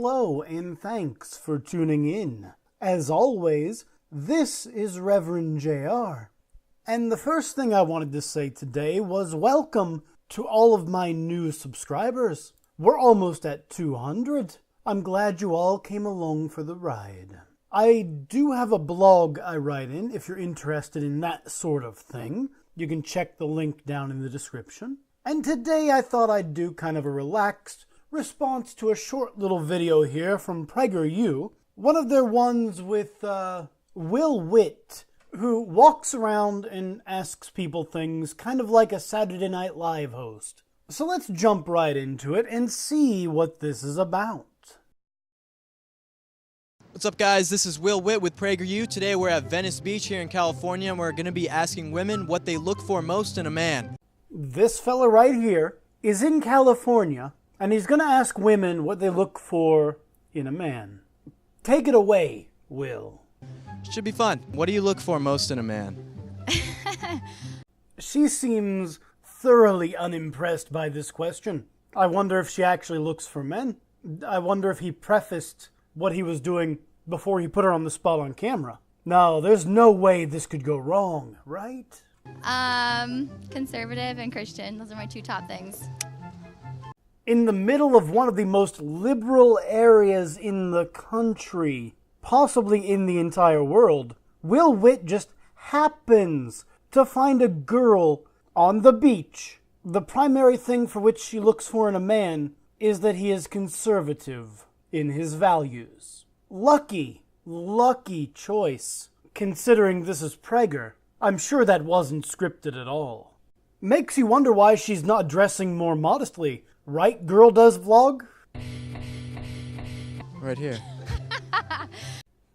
hello, and thanks for tuning in. As always, this is Reverend JR. And the first thing I wanted to say today was welcome to all of my new subscribers. We're almost at 200. I'm glad you all came along for the ride. I do have a blog I write in if you're interested in that sort of thing. You can check the link down in the description. And today I thought I'd do kind of a relaxed response to a short little video here from PragerU, one of their ones with Will Witt, who walks around and asks people things kind of like a Saturday Night Live host. So let's jump right into it and see what this is about. What's up, guys? This is Will Witt with PragerU. Today we're at Venice Beach here in California, and we're going to be asking women what they look for most in a man. This fella right here is in California, and he's going to ask women what they look for in a man. Take it away, Will. Should be fun. What do you look for most in a man? She seems thoroughly unimpressed by this question. I wonder if she actually looks for men. I wonder if he prefaced what he was doing before he put her on the spot on camera. No, there's no way this could go wrong, right? Conservative and Christian. Those are my two top things. In the middle of one of the most liberal areas in the country, possibly in the entire world, Will Witt just happens to find a girl on the beach. The primary thing for which she looks for in a man is that he is conservative in his values. Lucky choice, considering this is Prager. I'm sure that wasn't scripted at all. Makes you wonder why she's not dressing more modestly. Right, Girl Does Vlog? Right here.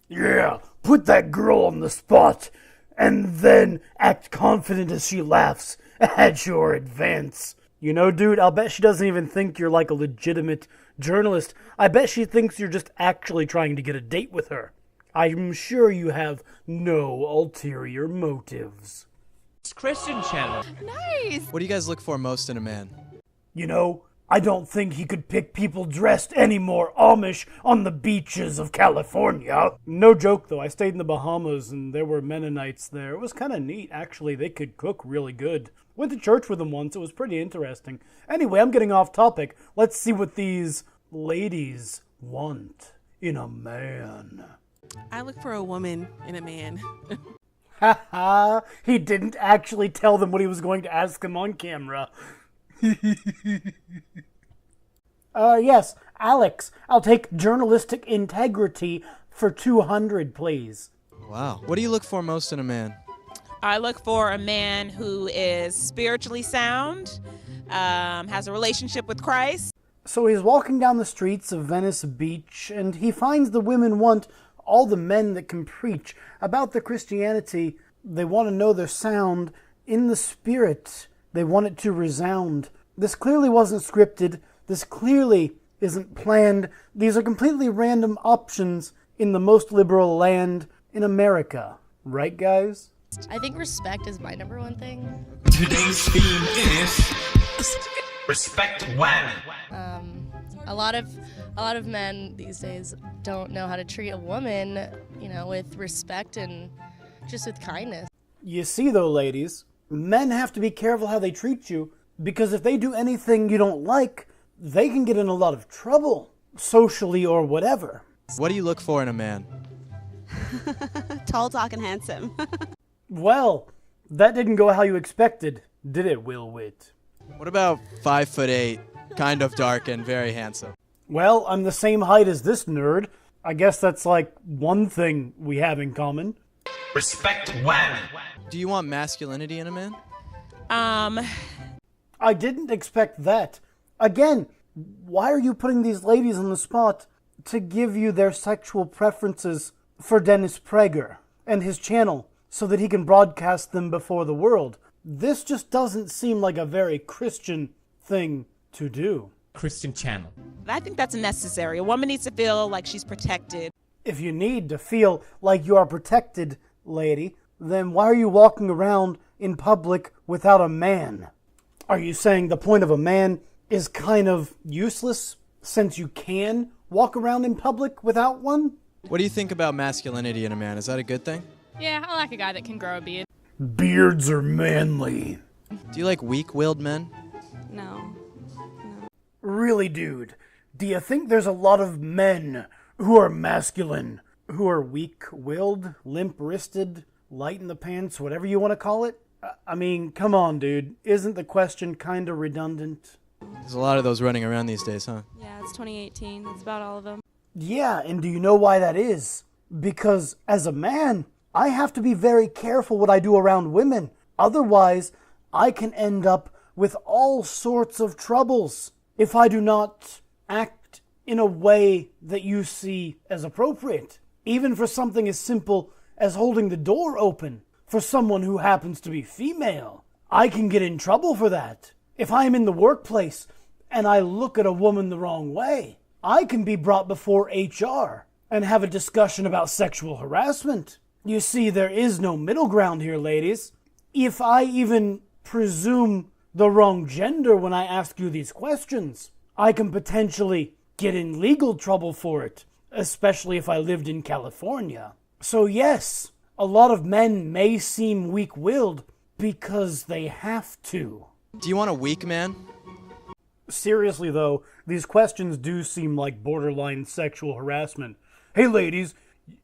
Yeah, put that girl on the spot, and then act confident as she laughs at your advance. You know, dude, I'll bet she doesn't even think you're like a legitimate journalist. I bet she thinks you're just actually trying to get a date with her. I'm sure you have no ulterior motives. It's Christian channel. Nice! What do you guys look for most in a man? You know, I don't think he could pick people dressed any more Amish on the beaches of California. No joke, though. I stayed in the Bahamas, and there were Mennonites there. It was kind of neat, actually. They could cook really good. Went to church with them once. It was pretty interesting. Anyway, I'm getting off topic. Let's see what these ladies want in a man. I look for a woman in a man. Haha, he didn't actually tell them what he was going to ask them on camera. Yes, Alex, I'll take journalistic integrity for 200, please. Wow. What do you look for most in a man? I look for a man who is spiritually sound, has a relationship with Christ. So he's walking down the streets of Venice Beach, and he finds the women want all the men that can preach about the Christianity. They want to know their sound in the spirit. They want it to resound. This clearly wasn't scripted. This clearly isn't planned. These are completely random options in the most liberal land in America. Right, guys? I think respect is my number one thing. Today's theme is respect women. A lot of men these days don't know how to treat a woman, with respect and just with kindness. You see, though, ladies, men have to be careful how they treat you, because if they do anything you don't like, they can get in a lot of trouble, socially or whatever. What do you look for in a man? Tall, dark, and handsome. Well, that didn't go how you expected, did it, Will Witt? What about 5'8", kind of dark and very handsome? Well, I'm the same height as this nerd. I guess that's like one thing we have in common. Respect women. Do you want masculinity in a man? I didn't expect that. Again, why are you putting these ladies on the spot to give you their sexual preferences for Dennis Prager and his channel so that he can broadcast them before the world? This just doesn't seem like a very Christian thing to do. Christian channel. I think that's necessary. A woman needs to feel like she's protected. If you need to feel like you are protected, lady, then why are you walking around in public without a man? Are you saying the point of a man is kind of useless since you can walk around in public without one? What do you think about masculinity in a man? Is that a good thing? Yeah, I like a guy that can grow a beard. Beards are manly. Do you like weak-willed men? No. Really, dude, do you think there's a lot of men who are masculine, who are weak-willed, limp-wristed, light in the pants, whatever you want to call it? I mean, come on, dude. Isn't the question kind of redundant? There's a lot of those running around these days, huh? Yeah, it's 2018. That's about all of them. Yeah, and do you know why that is? Because as a man, I have to be very careful what I do around women. Otherwise, I can end up with all sorts of troubles if I do not act in a way that you see as appropriate. Even for something as simple as holding the door open for someone who happens to be female. I can get in trouble for that. If I'm in the workplace and I look at a woman the wrong way, I can be brought before HR and have a discussion about sexual harassment. You see, there is no middle ground here, ladies. If I even presume the wrong gender when I ask you these questions, I can potentially get in legal trouble for it, especially if I lived in California. So yes, a lot of men may seem weak-willed because they have to. Do you want a weak man? Seriously though, these questions do seem like borderline sexual harassment. Hey ladies,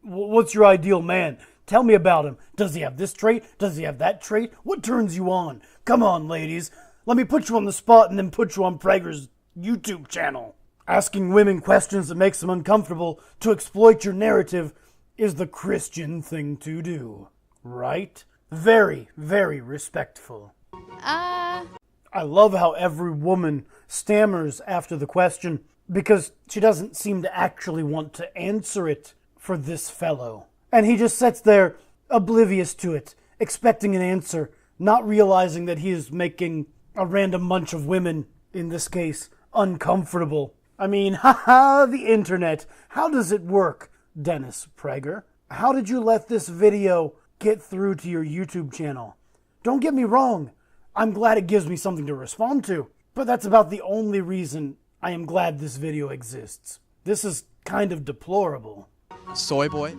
what's your ideal man? Tell me about him. Does he have this trait? Does he have that trait? What turns you on? Come on, ladies. Let me put you on the spot and then put you on Prager's YouTube channel. Asking women questions that makes them uncomfortable to exploit your narrative is the Christian thing to do. Right? Very, very respectful. I love how every woman stammers after the question because she doesn't seem to actually want to answer it for this fellow. And he just sits there oblivious to it, expecting an answer, not realizing that he is making a random bunch of women, in this case, uncomfortable. I mean, haha, the internet. How does it work, Dennis Prager? How did you let this video get through to your YouTube channel? Don't get me wrong. I'm glad it gives me something to respond to, but that's about the only reason I am glad this video exists. This is kind of deplorable. Soy boy?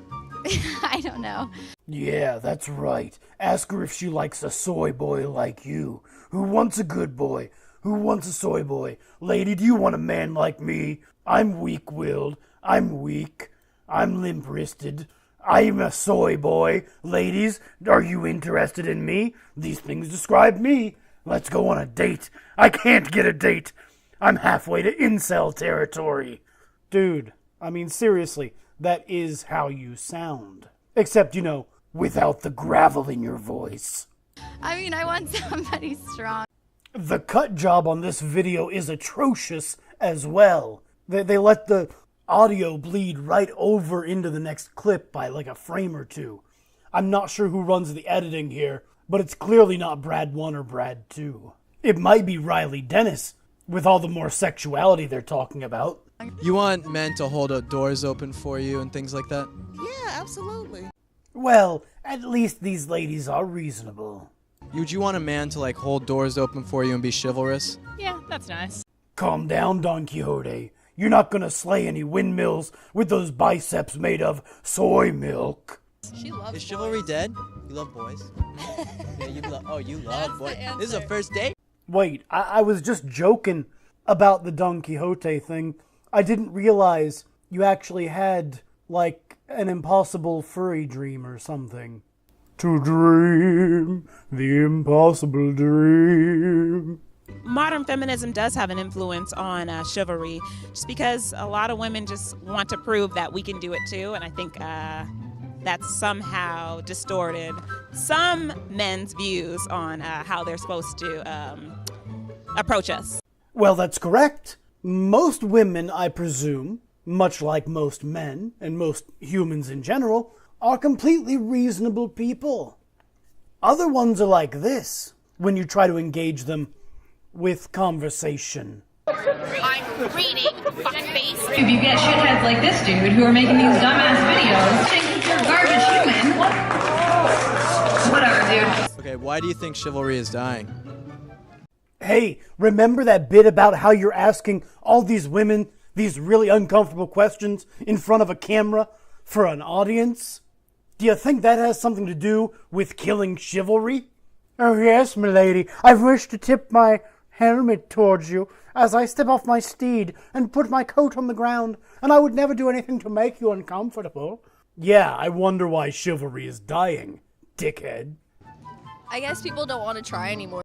I don't know. Yeah, that's right. Ask her if she likes a soy boy like you. Who wants a good boy? Who wants a soy boy? Lady, do you want a man like me? I'm weak-willed. I'm weak. I'm limp-wristed. I'm a soy boy. Ladies, are you interested in me? These things describe me. Let's go on a date. I can't get a date. I'm halfway to incel territory. Dude, I mean seriously, that is how you sound. Except, without the gravel in your voice. I mean, I want somebody strong. The cut job on this video is atrocious as well. They let the audio bleed right over into the next clip by like a frame or two. I'm not sure who runs the editing here, but it's clearly not Brad 1 or Brad 2. It might be Riley Dennis, with all the more sexuality they're talking about. You want men to hold doors open for you and things like that? Yeah, absolutely. Well, at least these ladies are reasonable. Would you want a man to hold doors open for you and be chivalrous? Yeah, that's nice. Calm down, Don Quixote. You're not gonna slay any windmills with those biceps made of soy milk. She loves Is chivalry dead? You love boys? Yeah, you love boys. This is a first date? Wait, I was just joking about the Don Quixote thing. I didn't realize you actually had, an impossible furry dream or something. To dream the impossible dream. Modern feminism does have an influence on chivalry, just because a lot of women just want to prove that we can do it too, and I think that's somehow distorted some men's views on how they're supposed to approach us. Well, that's correct. Most women, I presume, much like most men and most humans in general, are completely reasonable people. Other ones are like this when you try to engage them with conversation. I'm reading, fuckface. If you get shitheads like this dude who are making these dumbass videos, think you're garbage human. Whatever, dude. Okay, why do you think chivalry is dying? Hey, remember that bit about how you're asking all these women these really uncomfortable questions in front of a camera for an audience? Do you think that has something to do with killing chivalry? Oh yes, milady, I wish to tip my helmet towards you as I step off my steed and put my coat on the ground, and I would never do anything to make you uncomfortable. Yeah, I wonder why chivalry is dying, dickhead. I guess people don't want to try anymore.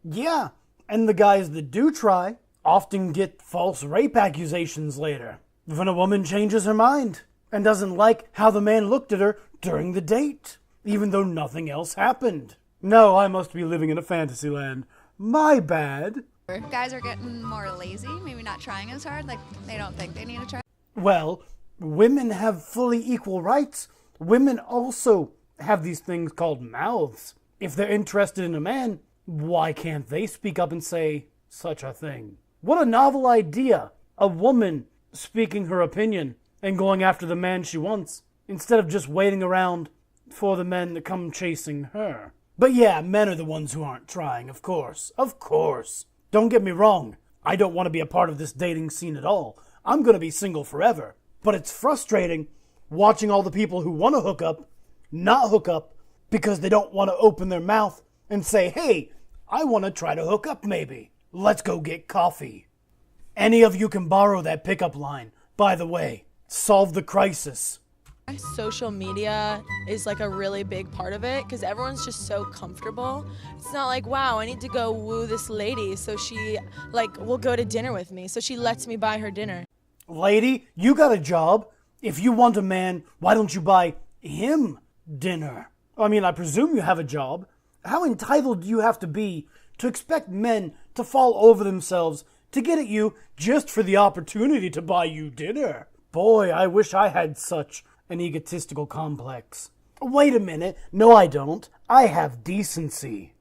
Yeah, and the guys that do try often get false rape accusations later when a woman changes her mind and doesn't like how the man looked at her during the date, even though nothing else happened. No, I must be living in a fantasy land. My bad. Guys are getting more lazy, maybe not trying as hard, like they don't think they need to try. Well, women have fully equal rights. Women also have these things called mouths. If they're interested in a man, why can't they speak up and say such a thing? What a novel idea. A woman speaking her opinion and going after the man she wants, instead of just waiting around for the men to come chasing her. But yeah, men are the ones who aren't trying, of course. Of course. Don't get me wrong. I don't want to be a part of this dating scene at all. I'm going to be single forever. But it's frustrating watching all the people who want to hook up not hook up because they don't want to open their mouth and say, hey, I want to try to hook up maybe. Let's go get coffee. Any of you can borrow that pickup line. By the way, solve the crisis. Social media is like a really big part of it because everyone's just so comfortable. It's not like, wow, I need to go woo this lady so she will go to dinner with me, so she lets me buy her dinner. Lady, you got a job. If you want a man, why don't you buy him dinner? I mean, I presume you have a job. How entitled do you have to be to expect men to fall over themselves to get at you just for the opportunity to buy you dinner? Boy, I wish I had such an egotistical complex. Wait a minute. No, I don't. I have decency.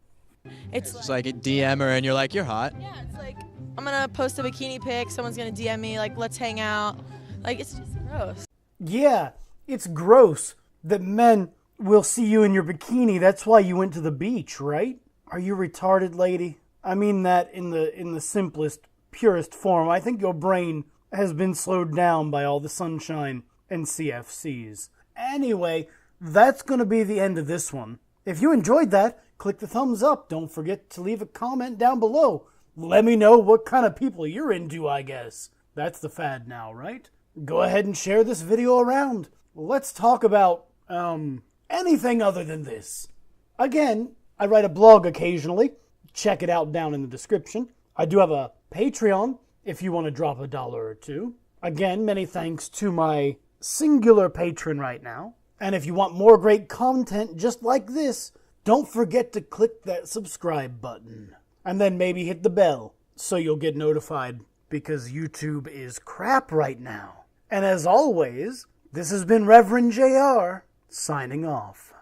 It's like a DM her and you're like, you're hot. Yeah, it's like, I'm gonna post a bikini pic, someone's gonna DM me, like, let's hang out. Like, it's just gross. Yeah, it's gross that men will see you in your bikini. That's why you went to the beach, right? Are you retarded, lady? I mean that in the simplest, purest form. I think your brain has been slowed down by all the sunshine and CFCs. Anyway, that's going to be the end of this one. If you enjoyed that, click the thumbs up. Don't forget to leave a comment down below. Let me know what kind of people you're into, I guess. That's the fad now, right? Go ahead and share this video around. Let's talk about, anything other than this. Again, I write a blog occasionally. Check it out down in the description. I do have a Patreon if you want to drop $1 or $2. Again, many thanks to my singular patron right now. And if you want more great content just like this, don't forget to click that subscribe button. And then maybe hit the bell so you'll get notified because YouTube is crap right now. And as always, this has been Reverend JR signing off.